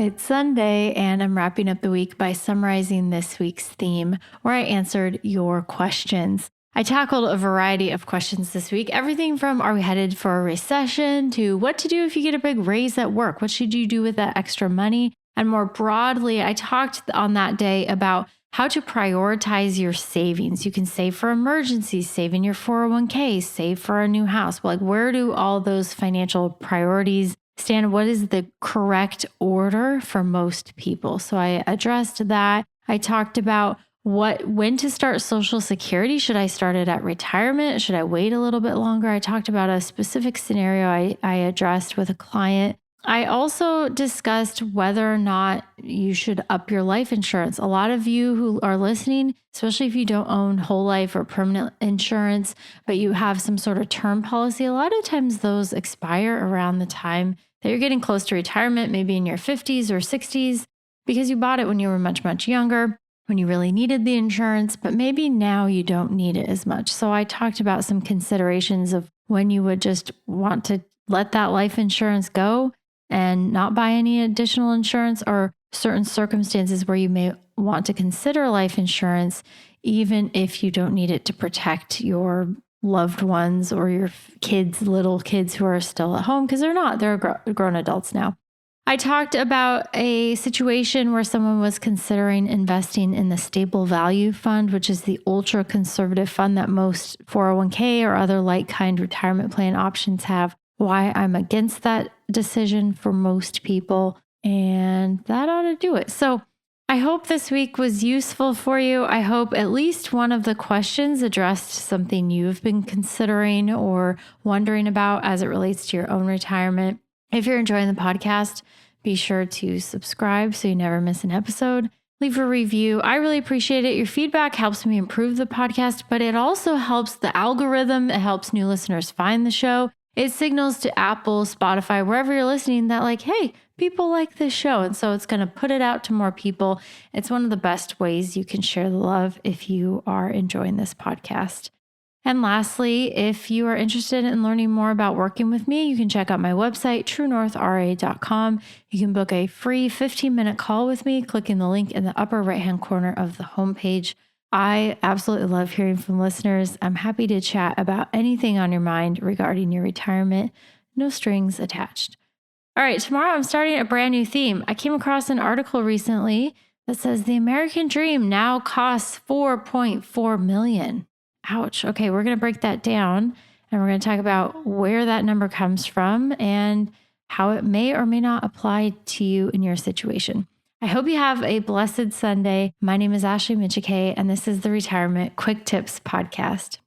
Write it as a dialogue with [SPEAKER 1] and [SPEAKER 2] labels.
[SPEAKER 1] It's Sunday, and I'm wrapping up the week by summarizing this week's theme, where I answered your questions. I tackled a variety of questions this week, everything from are we headed for a recession to what to do if you get a big raise at work? What should you do with that extra money? And more broadly, I talked on that day about how to prioritize your savings. You can save for emergencies, save in your 401k, save for a new house. But like, where do all those financial priorities stand? What is the correct order for most people? So I addressed that. I talked about when to start Social Security. Should I start it at retirement? Should I wait a little bit longer? I talked about a specific scenario I addressed with a client. I also discussed whether or not you should up your life insurance. A lot of you who are listening, especially if you don't own whole life or permanent insurance, but you have some sort of term policy, a lot of times those expire around the time that you're getting close to retirement, maybe in your 50s or 60s, because you bought it when you were much, much younger, when you really needed the insurance, but maybe now you don't need it as much. So I talked about some considerations of when you would just want to let that life insurance go and not buy any additional insurance, or certain circumstances where you may want to consider life insurance, even if you don't need it to protect your loved ones or your kids, little kids who are still at home, because they're grown adults now. I talked about a situation where someone was considering investing in the Stable Value Fund, which is the ultra conservative fund that most 401k or other like kind retirement plan options have. Why I'm against that decision for most people, and that ought to do it. So I hope this week was useful for you. I hope at least one of the questions addressed something you've been considering or wondering about as it relates to your own retirement. If you're enjoying the podcast, be sure to subscribe so you never miss an episode. Leave a review. I really appreciate it. Your feedback helps me improve the podcast, but it also helps the algorithm. It helps new listeners find the show. It signals to Apple, Spotify, wherever you're listening that like, hey, people like this show. And so it's going to put it out to more people. It's one of the best ways you can share the love if you are enjoying this podcast. And lastly, if you are interested in learning more about working with me, you can check out my website, truenorthra.com. You can book a free 15-minute call with me, clicking the link in the upper right-hand corner of the homepage. I absolutely love hearing from listeners. I'm happy to chat about anything on your mind regarding your retirement. No strings attached. All right, tomorrow I'm starting a brand new theme. I came across an article recently that says the American dream now costs $4.4 million. Ouch. Okay, we're going to break that down, and we're going to talk about where that number comes from and how it may or may not apply to you in your situation. I hope you have a blessed Sunday. My name is Ashley Michike, and this is the Retirement Quick Tips Podcast.